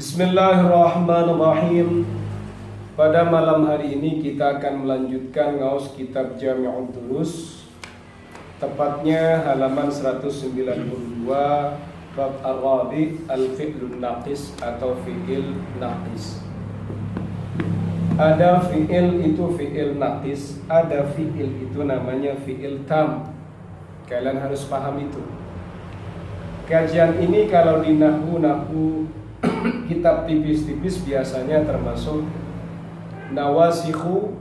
Bismillahirrahmanirrahim. Pada malam hari ini kita akan melanjutkan ngaus kitab Jami'ud Durus, tepatnya halaman 192, bab ar-rabi al-fi'lun naqis atau fi'il naqis. Ada fi'il itu fi'il naqis, ada fi'il itu namanya fi'il tam. Kalian harus paham itu. Kajian ini kalau di nahwu kitab tipis-tipis biasanya termasuk nawasikhu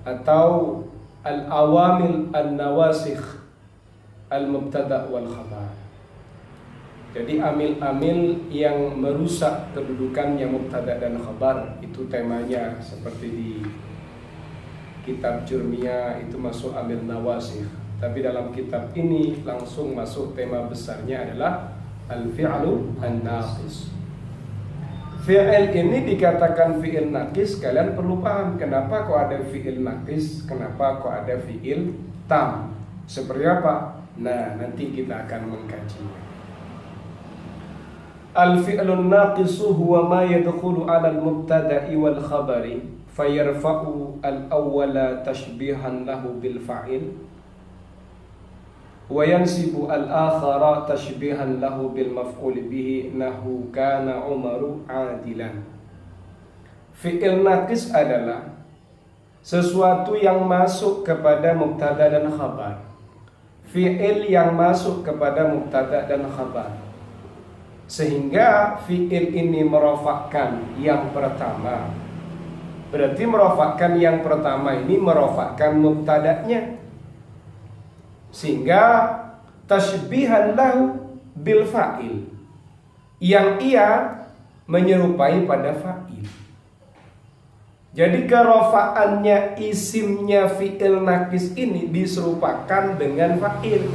atau al-awamil an-nawasikh al-mubtada' wal khabar. Jadi amil-amil yang merusak kedudukannya mubtada' dan khabar, itu temanya. Seperti di kitab Jurmiyah itu masuk amil nawasikh. Tapi dalam kitab ini langsung masuk tema besarnya adalah al-fi'lu an-naqis. Fi'il ini dikatakan fi'il naqis, kalian perlu paham kenapa kok ada fi'il naqis, kenapa kok ada fi'il tam. Seperti apa? Nah, nanti kita akan mengkajinya. Al-fi'lun naqisu huwa ma yadkhulu 'ala al-mubtada'i wal khabari fayarfa'u al-awwala tashbihan lahu bil fa'il wa yansibu al-akhara tashbihan lahu bil maf'ul bihi nahu kana Umaru adilan. Fi'il naqis adalah sesuatu yang masuk kepada mubtada dan khabar. Fi'il yang masuk kepada mubtada dan khabar, sehingga fi'il ini merofakkan yang pertama. Berarti merofakkan yang pertama ini merofakkan mubtada'nya, sehingga tashbihan lahu bil fa'il, yang ia menyerupai pada fa'il. Jadi kerofaannya isimnya fi'il naqis ini diserupakan dengan fa'il.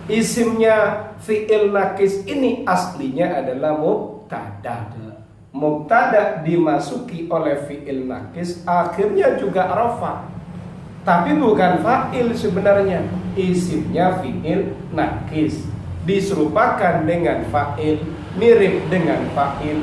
Isimnya fi'il naqis ini aslinya adalah mubtada. Mubtada dimasuki oleh fi'il naqis, akhirnya juga rofa. Tapi bukan fa'il sebenarnya. Isimnya fi'il naqis diserupakan dengan fa'il, mirip dengan fa'il.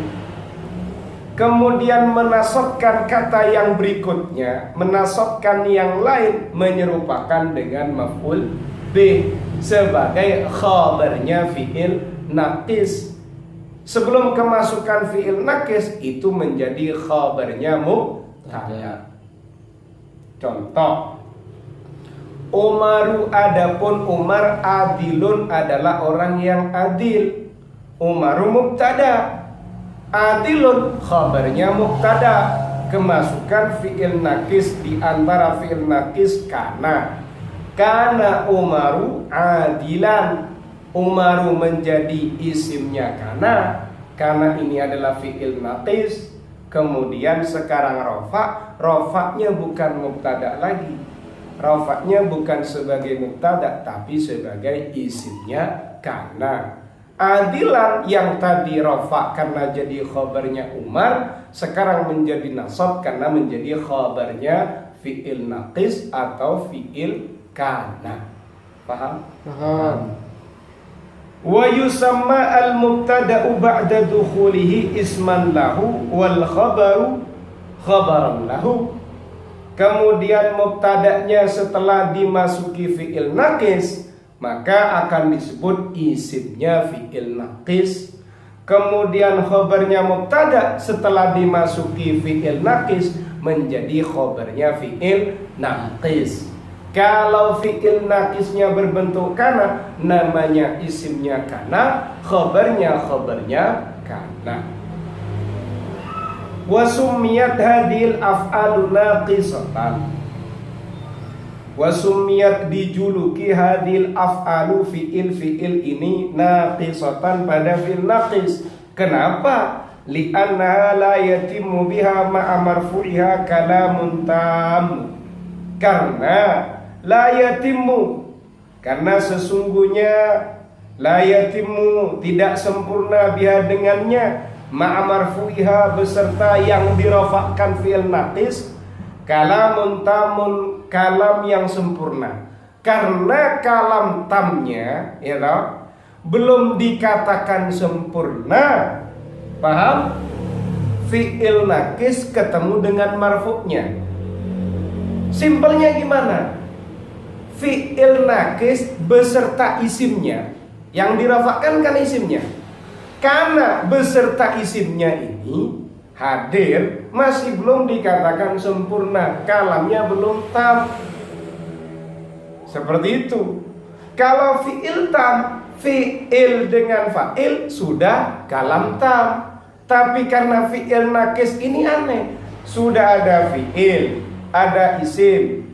Kemudian menasabkan kata yang berikutnya, menasabkan yang lain menyerupakan dengan maf'ul bih sebagai khabarnya fi'il naqis. Sebelum kemasukan fi'il naqis itu menjadi khabarnya mubtada. Contoh, Umaru, adapun Umar, adilun adalah orang yang adil. Umaru mubtada, adilun khabarnya mubtada. Kemasukan fi'il naqis di antara fi'il naqis kana. Kana Umaru adilan. Umaru menjadi isimnya kana. Kana ini adalah fi'il naqis. Kemudian sekarang rofaknya bukan mubtada lagi. Rofaknya bukan sebagai mubtada, tapi sebagai isimnya kana. Adilan yang tadi rofak karena jadi khabarnya Umar, sekarang menjadi nasab karena menjadi khabarnya fi'il naqis atau fi'il kana. Paham? Paham. Wa yusamma al-mubtada'u ba'da dukhulihi isman lahu wal khabaru khabaran lahu. Kemudian mubtada'nya setelah dimasuki fi'il naqis, maka akan disebut isimnya fi'il naqis. Kemudian khabarnya mubtada setelah dimasuki fi'il naqis menjadi khabarnya fi'il naqis. Kalau fi'il naqisnya berbentuk kana, namanya isimnya kana, khabarnya kana. Wa summiyat hadhil af'alu naqisatan. Wa summiyat dijuluki hadhil af'alu fi'il ini naqisatan pada fi'il naqis. Kenapa? Li'anna la yatimmu biha ma'a marfu'iha kalamun tam. Karena la yatimmu, karena sesungguhnya la yatimmu tidak sempurna biha dengannya, ma'a marfu'iha beserta yang dirofakkan fi'il naqis, kalamun tamun, kalam yang sempurna. Karena kalam tamnya belum dikatakan sempurna, Paham? Fi'il nakis ketemu dengan marfu'nya. Simpelnya gimana? Fi'il nakis beserta isimnya. Yang dirafakkan kan isimnya. Karena beserta isimnya ini hadir, masih belum dikatakan sempurna, kalamnya belum tam. Seperti itu. Kalau fi'il tam, fi'il dengan fa'il sudah kalam tam. Tapi karena fi'il nakis ini aneh, sudah ada fi'il, ada isim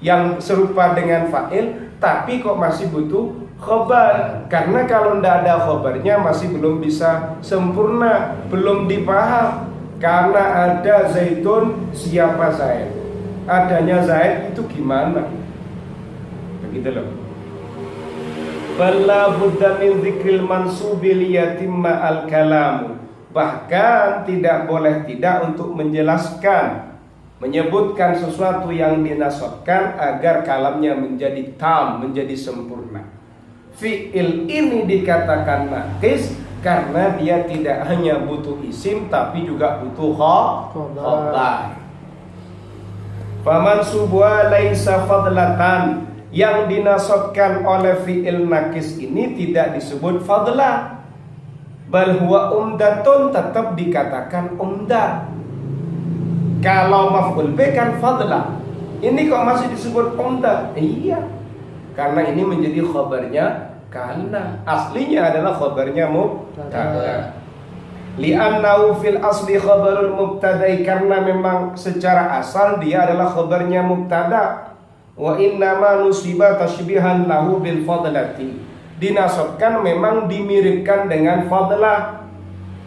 yang serupa dengan fa'il, tapi kok masih butuh khobar. Karena kalau tidak ada khobarnya masih belum bisa sempurna, belum dipaham. Karena ada Zaidun, siapa Zaid? Adanya Zaid itu gimana? Begitu loh. Bala budda min dzikril mansubi liyatimma al-kalamu. Bahkan tidak boleh tidak untuk menjelaskan, menyebutkan sesuatu yang dinasabkan agar kalamnya menjadi tam, menjadi sempurna. Fi'il ini dikatakan nakis karena dia tidak hanya butuh isim tapi juga butuh khobar. Faman subwa laisa fadlatan, yang dinasabkan oleh fi'il nakis ini tidak disebut fadlah, bal huwa umdatun, tetap dikatakan umdah. Kalau maf'ul bi kan fadlah, ini kok masih disebut umdah? Iya, karena ini menjadi khabarnya karena aslinya adalah khabarnya mubtada. Li'annahu fil asli khabarul mubtada'i, karena memang secara asal dia adalah khabarnya mubtada. Wa innama nusiba tashbihan lahu bil fadlati, dinasabkan memang dimiripkan dengan fadlah.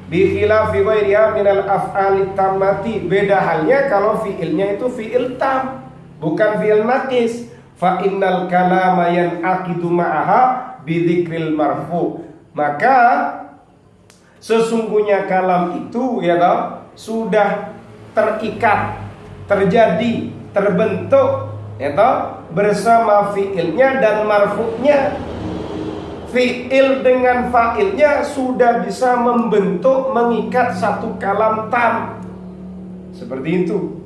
Bi khilafi ghairiha minal af'alit tammati, beda halnya kalau fi'ilnya itu fi'il tam, bukan fi'il nakis. Fa innal kalama yan'aqidu ma'aha bidzikril marfu, maka sesungguhnya kalam itu ya toh sudah terikat, terjadi, terbentuk ya toh bersama fi'ilnya dan marfu'nya. Fi'il dengan fa'ilnya sudah bisa membentuk, mengikat satu kalam tam. Seperti itu.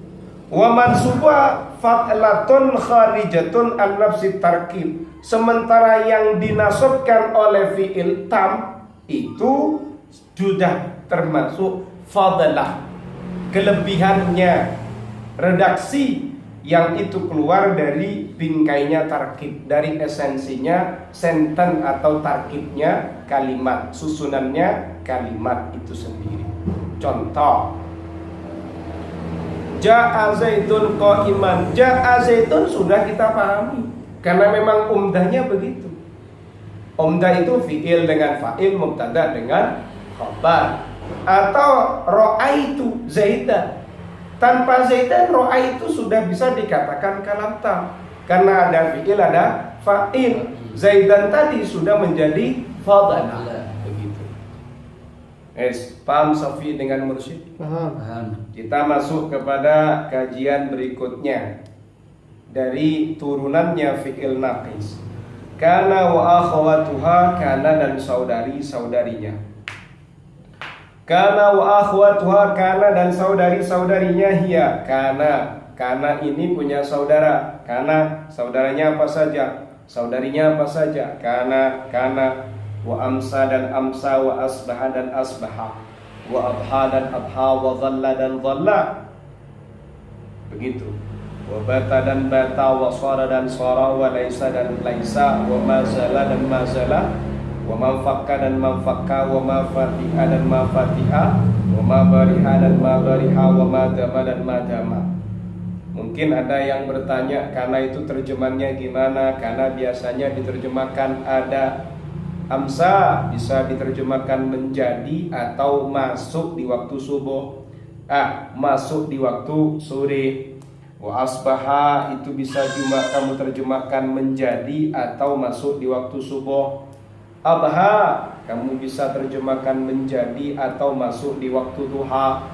Wa mansuba fa'latun kharijatun an nafsi tarkib, sementara yang dinasabkan oleh fi'il tam itu sudah termasuk fadlah, kelebihannya, redaksi yang itu keluar dari bingkainya tarkib, dari esensinya senten atau tarkibnya kalimat, susunannya kalimat itu sendiri. Contoh, Ja'a Zaidun qa'iman. Ja'a Zaidun sudah kita pahami, karena memang umdahnya begitu. Umdah itu fi'il dengan fa'il, mubtada dengan khabar. Atau ra'aitu Zaidan, tanpa Zaidan ra'aitu sudah bisa dikatakan kalam tam, karena ada fi'il, ada fa'il. Zaidan tadi sudah menjadi fadlah. Begitu. Paham Safi dengan Mursyid? Paham. Kita masuk kepada kajian berikutnya dari turunannya fi'il naqis. Kana wa akhwatuha, kana dan saudari-saudarinya. Kana wa akhwatuha, kana dan saudari-saudarinya hiya. Kana ini punya saudara. Kana saudaranya apa saja? Saudarinya apa saja? Kana. Wa amsa dan amsa, wa asbaha dan asbaha, wa adha dan adha, wa dhalla dan dhalla. Begitu. Wa bata dan bata, wa sara dan sara, wa laisa dan laisa, wa mazala dan mazala, wa manfakka dan manfakka, wa mafatiha dan mafatiha, wa mabariha dan mabariha, wa madama dan madama. Mungkin ada yang bertanya, karena itu terjemahnya gimana? Karena biasanya diterjemahkan ada amsa, bisa diterjemahkan menjadi atau masuk di waktu subuh, masuk di waktu sore. Wa asbaha itu bisa juga kamu terjemahkan menjadi atau masuk di waktu subuh. Adha kamu bisa terjemahkan menjadi atau masuk di waktu duha.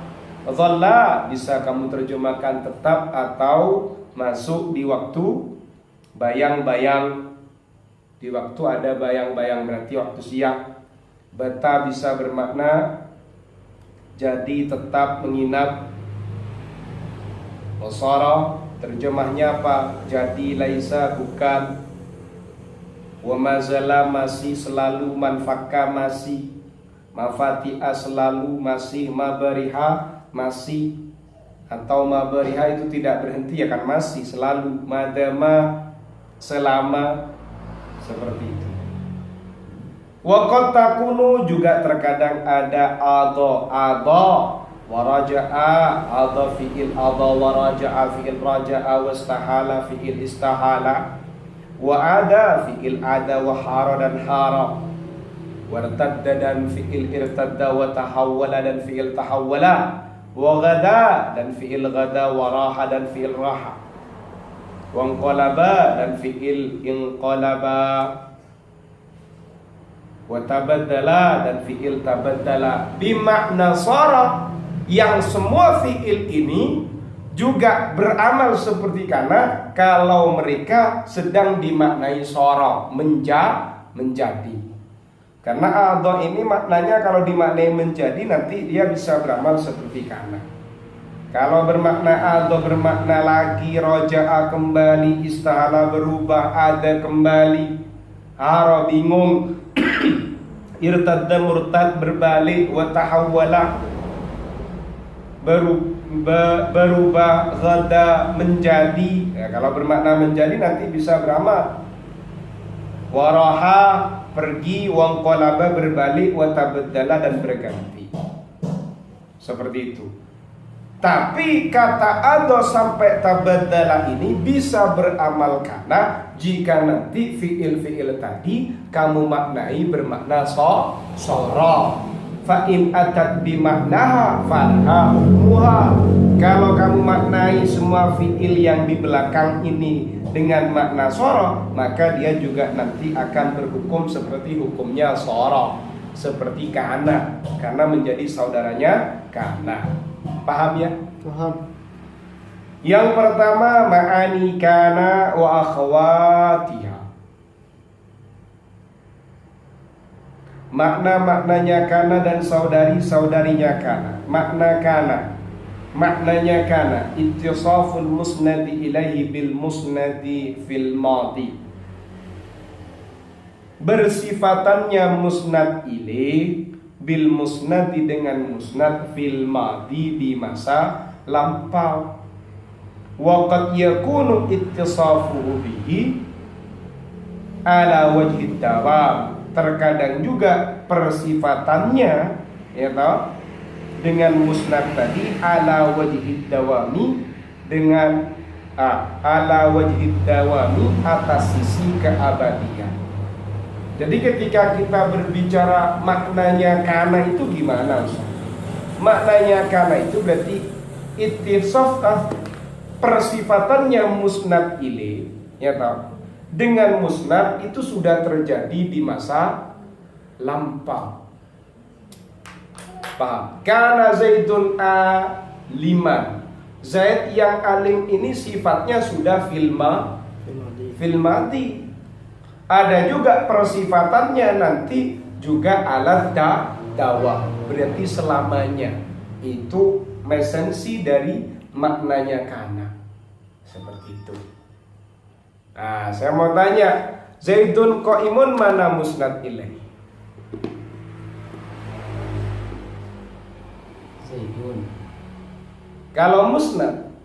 Dhalla bisa kamu terjemahkan tetap atau masuk di waktu bayang-bayang. Di waktu ada bayang-bayang berarti waktu siang. Bata bisa bermakna jadi tetap menginap. Wasara terjemahnya apa? Jadi laisa bukan. Wa mazala masih selalu, manfakka masih, mafati'a selalu masih, mabariha masih, atau mabariha itu tidak berhenti ya kan, masih selalu, madama selama, seperti itu. Wa qad takunu juga terkadang ada adha waraja'a, adha fi'il adha, waraja'a fi'il raja'a, wastahala fi'il istahala, wa ada fi'il ada, wa hara dan hara, wartadda dan fi'il irtadda, wa tahawwala dan fi'il tahawwala, wa ghada dan fi'il ghada, wa raha dan fi'il raha, wa inqalaba dan fi'il inqalaba, wa tabaddala dan fi'il tabaddala. Bimakna sara, yang semua fi'il ini juga beramal seperti kana kalau mereka sedang dimaknai sara, menjadi. Karena adha ini maknanya kalau dimaknai menjadi nanti dia bisa beramal seperti kana. Kalau bermakna adha bermakna lagi, roja'a kembali, istahala berubah, ada kembali, hara bingung, irtadda murtad berbalik, wa tahawwala berubah, ghada menjadi. Ya, kalau bermakna menjadi nanti bisa beramal. Waraha pergi, wangqalaba berbalik, wa tabaddala dan berganti. Seperti itu. Tapi kata adha sampai tabaddala ini bisa beramal kana jika nanti fi'il-fi'il tadi kamu maknai bermakna sara. Fa in atat bimaknaha falha hukmuha. Kalau kamu maknai semua fi'il yang di belakang ini dengan makna sara, maka dia juga nanti akan berhukum seperti hukumnya sara, seperti kana, karena menjadi saudaranya kana. Paham ya? Paham. Yang pertama ma'ani kana wa akhwatiha. Makna-maknanya kana dan saudari-saudarinya kana. Makna kana, maknanya kana ittisaful musnadi ilaihi bil musnadi fil madi. Bersifatannya musnad ilaih bil musnadi dengan musnad fil madi di masa lampau. Wa qad yakunu ittisafuhu bihi ala wajhi dawam. Terkadang juga persifatannya ya toh dengan musnad tadi ala wajhi dawami, dengan ala wajhi dawami atas sisi keabadian. Jadi ketika kita berbicara maknanya kana itu gimana Ustaz? Maknanya kana itu berarti ittisaf, persifatannya musnad ilaih ya toh dengan musnad itu sudah terjadi di masa lampau. Paham? Kana Zaidun aliman. Zaid yang alim ini sifatnya sudah fil madi. Ada juga persifatannya nanti juga alat dawa, berarti selamanya. Itu esensi dari maknanya kana. Seperti itu. Nah, saya mau tanya, Zaidun qaimun mana musnad ilaih? Zaidun. Kalau musnad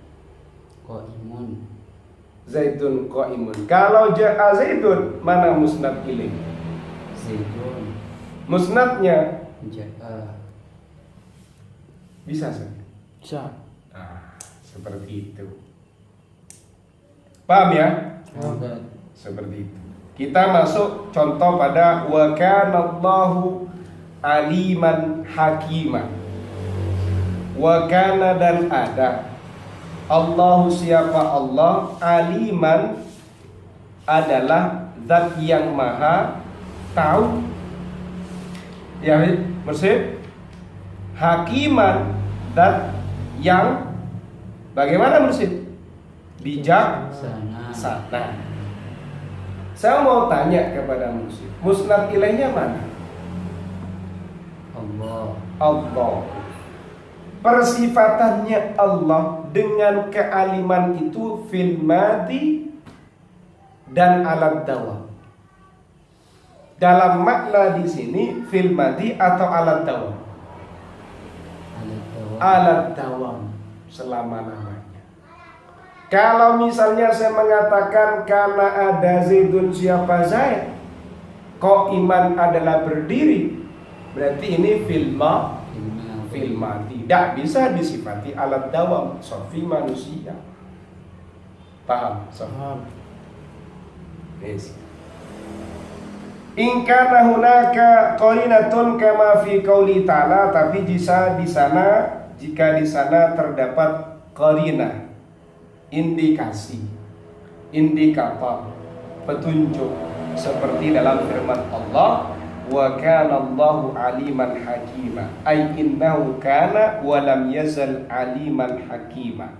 Qaimun. Zaidun qaimun. Kalau ja'a Zaidun mana musnad ilaih? Zaidun. Musnadnya Ja'a. bisa saja. Bisa. Nah, seperti itu. Paham ya? Seperti itu. Kita masuk contoh pada wa kanallahu aliman hakiman. Wa kana dan ada. Allahu siapa Allah, aliman adalah zat yang maha tahu. Ya, maksud hakiman zat yang bagaimana maksud? Bijaksana. Saya mau tanya kepada muslim, musnad ilaihnya mana? Allah. Allah. persifatannya Allah dengan kealiman itu fil madi dan alat dawam. Dalam makna di sini fil madi atau alat dawam? Alat dawam selama-lamanya. Kalau misalnya saya mengatakan karena ada Zaidun, siapa Zaid, kok iman adalah berdiri, berarti ini fil madi, tidak bisa disifati alat dawam sofi manusia. Paham? Yes. In kana hunaka qarinatun kama fi qauli ta'ala, tapi jika di sana terdapat qarinah, indikasi, indikator, petunjuk seperti dalam firman Allah, wa kana Allahu aliman hakima, ay innahu kana wa lam yazal aliman hakima,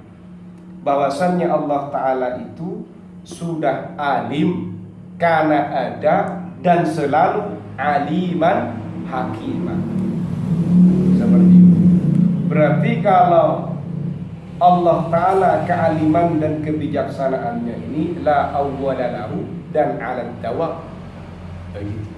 bahwasannya Allah Ta'ala itu sudah alim, karena ada, dan selalu aliman hakimah. Seperti itu. Berarti kalau Allah Ta'ala kealiman dan kebijaksanaannya ini la awwala lahu dan alat dawam. Begitu.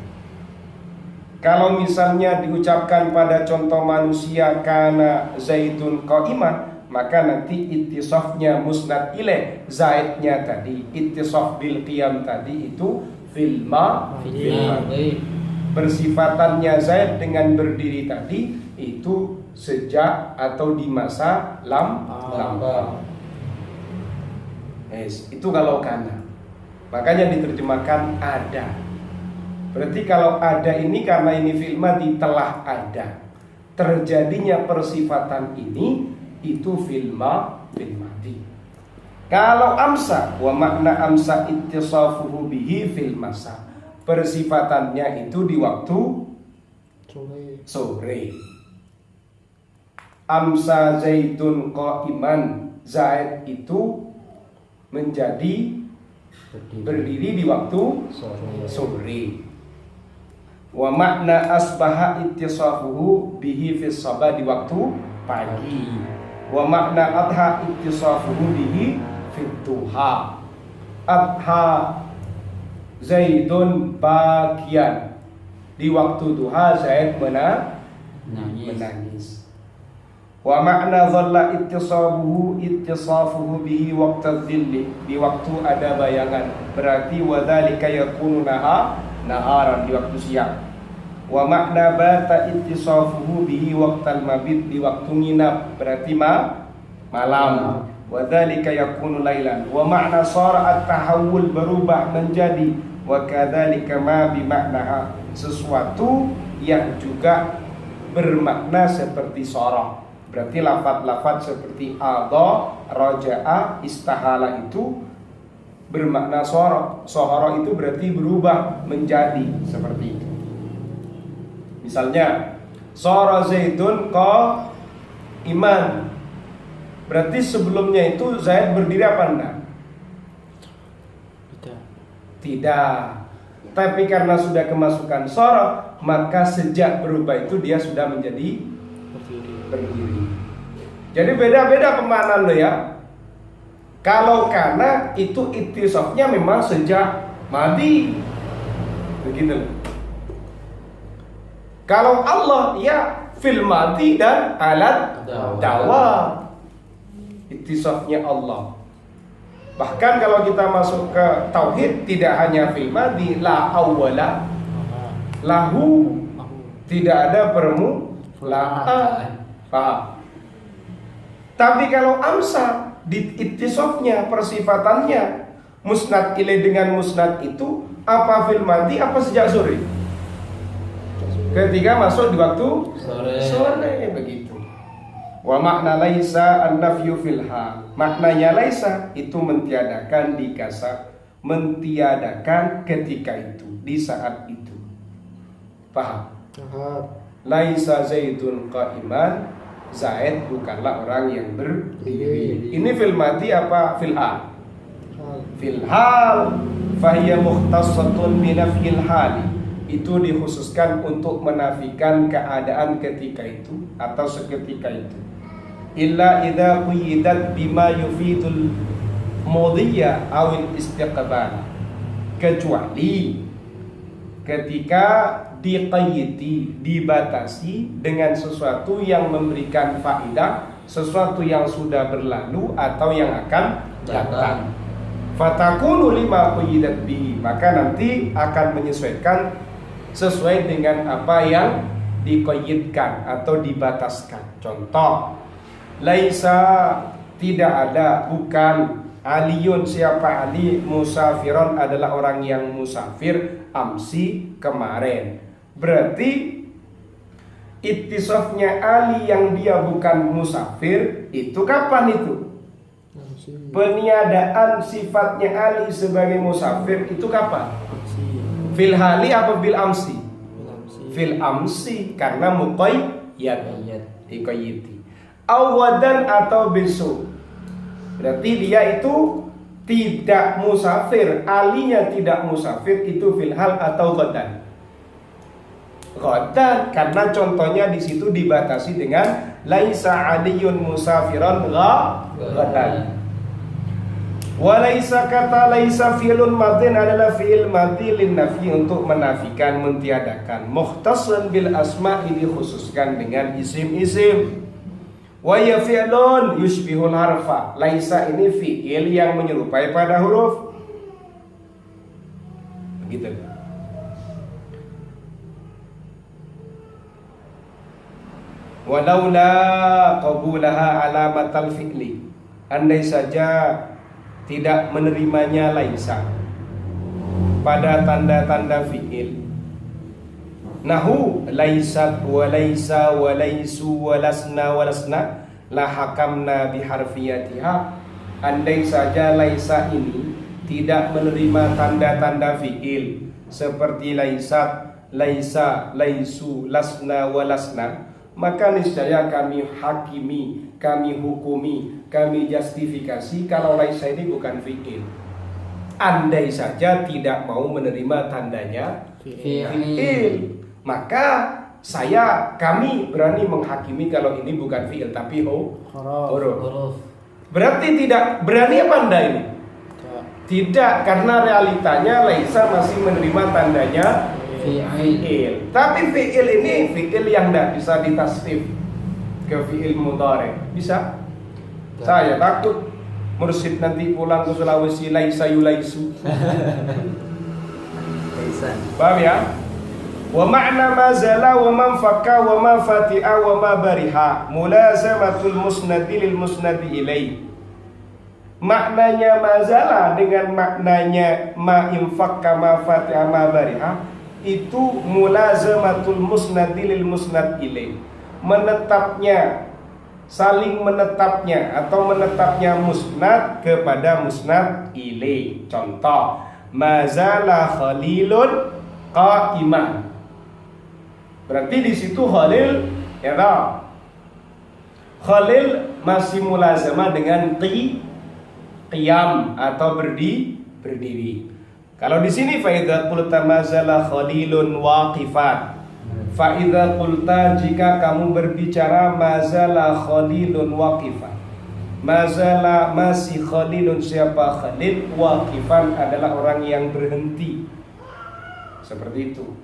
Kalau misalnya diucapkan pada contoh manusia kana Zaidun qa'iman, maka nanti ittisafnya musnad ilaih, Zaidnya tadi, ittisaf bil qiyam tadi itu fil madi. Persifatannya Zaid dengan berdiri tadi itu sejak atau di masa lampau. Yes, itu kalau kana. Makanya diterjemahkan ada. Berarti kalau ada ini karena ini fil madi telah ada. Terjadinya persifatan ini itu fil madi. Kalau amsa, wa makna amsa ittisafuhu bihi fil masa, persifatannya itu di waktu sore. Amsa Zaidun qa'iman, Zaid itu menjadi berdiri di waktu sore. Wa makna asbaha ittisafuhu bihi fis sabah, di waktu pagi. Wa makna adha ittisafuhu bihi fit duha. Adha Zaidun bakian, di waktu duha Zaid menangis. Wa makna dhalla ittisafuhu bihi waqta dhilli, di waktu ada bayangan, berarti wa dzalika yakunu naharan, di waktu siang. Wa makna bata ittisafuhu bihi waqtal mabit, di waktu nginap, berarti malam. Wa dzalika yakunu lailan. Wa makna sara at-tahawul, berubah menjadi, wa kadzalika ma bi makna, sesuatu yang juga bermakna seperti sara. Berarti lafaz-lafaz seperti adha, raja'a, istahala itu bermakna sara. Sara itu berarti berubah menjadi, seperti itu. Misalnya sara Zaidun qa'iman, berarti sebelumnya itu Zaid berdiri apa enggak? Tidak. Tapi karena sudah kemasukan sara, maka sejak berubah itu dia sudah menjadi berdiri. Jadi beda-beda pemaknaan lo ya. Kalau karena itu ittisafnya memang sejak madi, begitu loh. Kalau Allah ya fil madi dan alat dawam, ittisafnya Allah. Bahkan kalau kita masuk ke tauhid, tidak hanya fil madi, la awwala lahu, tidak ada permulaan. Paham? Tapi kalau amsa di ittisafnya, persifatannya musnad ilaih dengan musnad itu apa fil madi apa sejak sore? Ketika masuk di waktu sore, begitu. Wa makna laisa an-nafyu fil hal, maknanya laisa itu mentiadakan di kasa, mentiadakan ketika itu, di saat itu. Paham? Laisa Zaidun qa'iman, Zaid bukanlah orang yang berdiri. Ini fil madi apa fil hal? Fil hal, fahiya mukhtassatun bi nafyil hali, itu dikhususkan untuk menafikan keadaan ketika itu atau seketika itu. illa idza qiyidat bima yufidul madiyya awil istiqbal, kecuali ketika diqayyidi, dibatasi dengan sesuatu yang memberikan faidah, sesuatu yang sudah berlalu atau yang akan datang. Fatakunu lima qiyidat bihi, maka nanti akan menyesuaikan sesuai dengan apa yang diqayyidkan atau dibataskan. Contoh, laisa, tidak ada, bukan, aliyun, siapa Ali, musafiron, adalah orang yang musafir, amsi, kemarin. Berarti ittisafnya Ali yang dia bukan musafir itu kapan itu? Peniadaan sifatnya Ali sebagai musafir itu kapan? Fil hali apa bil amsi? Fil amsi, karena muqayyad, diqayyidi. Awadan atau besok, berarti dia itu tidak musafir, alinya tidak musafir, itu fil hal atau ghadan. Ghadan karena contohnya di situ dibatasi dengan laisa aliyun musafiran ghadan. Walaisa, kata laisa fi'lun madin adalah fi'il madhi lin nafi, untuk menafikan, mentiadakan. Mukhtasan bil asma'i, dikhususkan dengan isim-isim. Wa ya fi'lun yushbihul harfa, laisa ini fi'il yang menyerupai pada huruf. Begitu. Walaula qabulaha alamatal fi'li, andai saja tidak menerimanya laisa pada tanda-tanda fi'il. Nahu laisat wa laisa wa laisu wa lasna wa lasna la hakamna biharfiyatiha. Andai saja laisa ini tidak menerima tanda-tanda fi'il seperti laisat, laisa, laisu, lasna wa lasna, maka niscaya kami hakimi, kami hukumi, kami justifikasi kalau laisa ini bukan fi'il. Andai saja tidak mau menerima tandanya fi'il, maka kami berani menghakimi kalau ini bukan fi'il tapi huruf. Berarti tidak berani apa anda ini? Tidak, karena realitanya laisa masih menerima tandanya fi'il. Tapi fi'il ini fi'il yang tidak bisa ditasrif ke fi'il mudhari. Bisa? Saya takut mursyid nanti pulang ke Sulawesi laisa yulaisu. Paham ya? Wa ma'na ma zala wa man fakka wa ma fati'a wa ma bariha mulazamatul musnadi lil musnadi ilaih. Maknanya mazala dengan maknanya ma infakka ma fati'a ma bariha itu mulazamatul musnadi lil musnad ilaih, menetapnya, saling menetapnya atau menetapnya musnad kepada musnad ilaih. Contoh, mazala khalilun qa'iman, berarti di situ Khalil, ya tahu, Khalil masih mulazamah dengan qiyam atau berdiri. Kalau di sini fa idza qulta mazala Khalilun waqifan, fa idza qulta, jika kamu berbicara mazala Khalilun waqifan, mazala masih Khalilun, siapa Khalil, waqifan adalah orang yang berhenti. Seperti itu.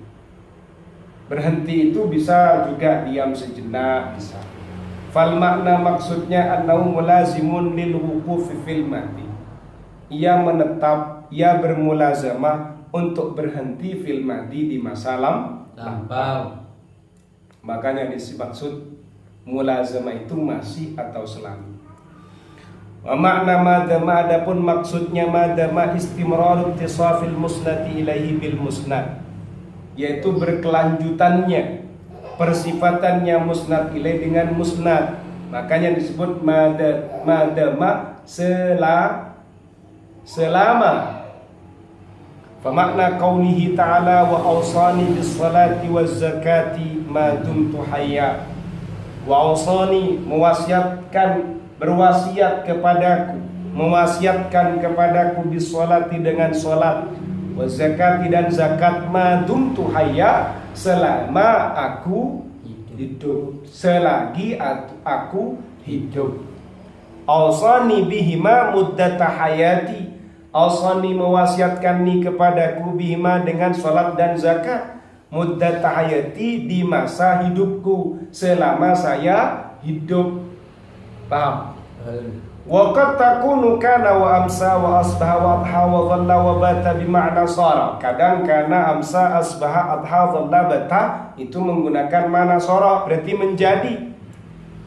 Berhenti itu bisa juga diam sejenak, bisa. Fal makna, maksudnya annahu mulazimun lil wuqufi fil madi. Ia menetap, ia bermulazamah untuk berhenti fil madi, di masa lampau. Makanya dimaksud mulazamah itu masih atau selalu. Wa makna madama, adapun maksudnya madama istimraru ittisafil musnadi ilaihi bil musnad, yaitu berkelanjutannya persifatannya musnad ilaih dengan musnad. Makanya disebut madama selama. Fa makna qaulihi ta'ala wa awsani bis salati waz zakati ma dumtu hayya. Wa awsani, mewasiatkan, berwasiat kepadaku, mewasiatkan kepadaku bis salati, dengan salat, wa zakati, dan zakat, ma dumtu hayya, selama aku hidup, selagi aku hidup. Awsani bihima muddata hayati. Awsani mewasiatkan ni kepadaku bihima dengan salat dan zakat. Muddata hayati di masa hidupku, selama saya hidup. Paham? Wa qad takunu kana wa amsa wa asbaha wa adha wa dhalla wa bata bima'na sara. Kadang kana amsa asbaha adha dhalla bata itu menggunakan mana sara, berarti menjadi.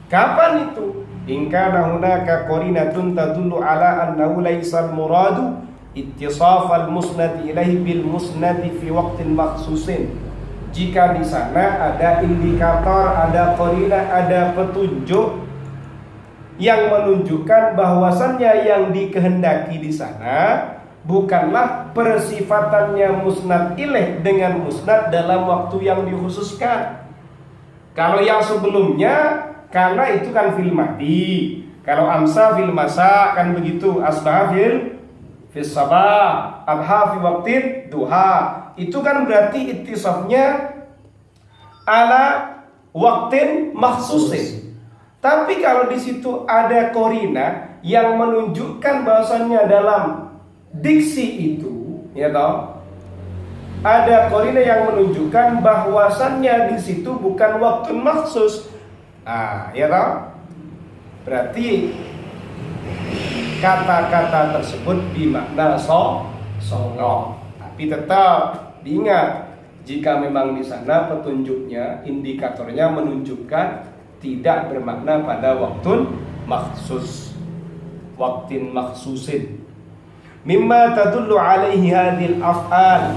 Kapan itu? In kana hunaka qarinatun tadullu ala annahu laysal muradu ittisaf al-musnad ilaihi bil musnad fi waqtin makhsusin. Jika di sana ada indikator, ada qarinah, ada petunjuk yang menunjukkan bahwasannya yang dikehendaki di sana bukanlah persifatannya musnad ilaih dengan musnad dalam waktu yang dikhususkan. Kalau yang sebelumnya, karena itu kan fil mahdi. Kalau amsa fil masa kan begitu, asbaha fil sabah, adha fi waqtin duha. Itu kan berarti ittisafnya ala waqtin makhsusin. Tapi kalau di situ ada korina yang menunjukkan bahwasannya dalam diksi itu, ya toh, ada korina yang menunjukkan bahwasannya di situ bukan waktu maksus. Ah, ya toh, berarti kata-kata tersebut bermakna songo. Tapi tetap diingat, jika memang di sana petunjuknya, indikatornya menunjukkan tidak bermakna pada waktu maksus, waktin maksusin. Mimma tadullu alaihi hadhil af'al,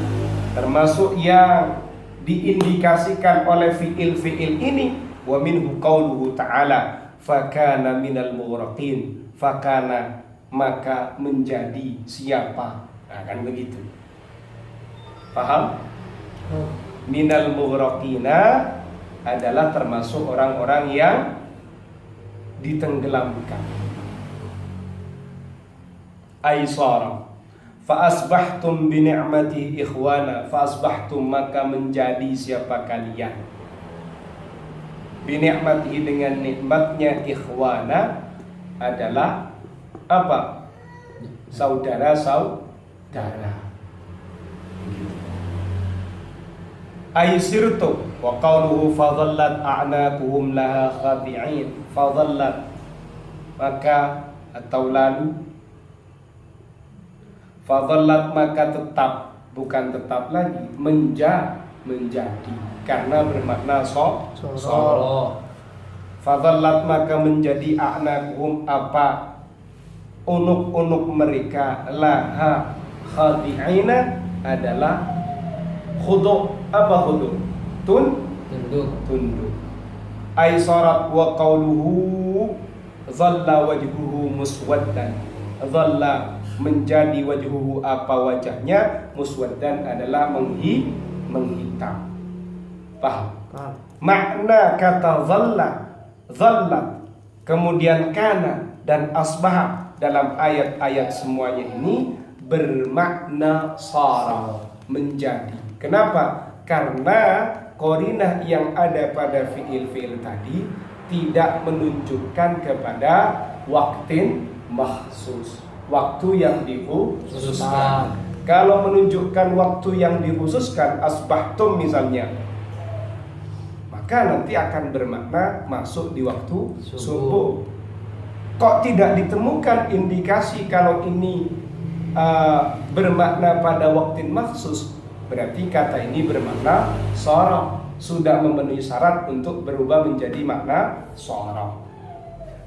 termasuk yang diindikasikan oleh fi'il-fi'il ini. Wa minhu qauluhu ta'ala fakana minal mughraqin. Fakana, maka menjadi siapa. Nah, kan begitu. Paham? Minal mughraqina adalah termasuk orang-orang yang ditenggelamkan. Aisara fa asbahtum bi ni'mati ikhwana, fa asbahtum maka menjadi siapa kalian. Bi ni'mati dengan nikmatnya, ikhwana adalah apa? Saudara-saudara. Aisirtu wa qawluhu fadhallat a'naquhum laha khadi'in. Fadhallat maka atau lalu, fadhallat maka tetap, bukan tetap lagi, menjadi karena bermakna soro. Fadhallat maka menjadi a'naquhum apa unuk-unuk mereka, laha khadi'ina adalah khudu'. Apa khudu'? Tunduk. Aisarat wa qawluhu dhalla wajhuhu muswaddan. Dhalla menjadi wajhuhu apa wajahnya, muswaddan adalah menghitam. Paham? Makna kata dhalla kemudian kana dan asbaha dalam ayat-ayat semuanya ini bermakna sara, menjadi. Kenapa? Karena qarinah yang ada pada fi'il-fi'il tadi tidak menunjukkan kepada waktin makhsus, waktu yang dikhususkan. Kalau menunjukkan waktu yang dikhususkan, asbahtum misalnya, maka nanti akan bermakna masuk di waktu subuh. Kok tidak ditemukan indikasi kalau ini bermakna pada waktin makhsus? Berarti kata ini bermakna sara, sudah memenuhi syarat untuk berubah menjadi makna sara.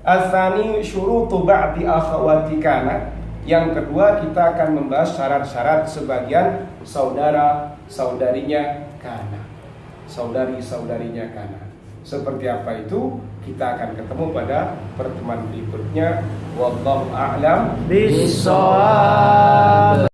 Atsani syurutu ba'di akhawati kana. Yang kedua, kita akan membahas syarat-syarat sebagian saudara-saudarinya kana. Saudari-saudarinya kana. Seperti apa itu? Kita akan ketemu pada pertemuan berikutnya. Wallahu a'lam bishawab.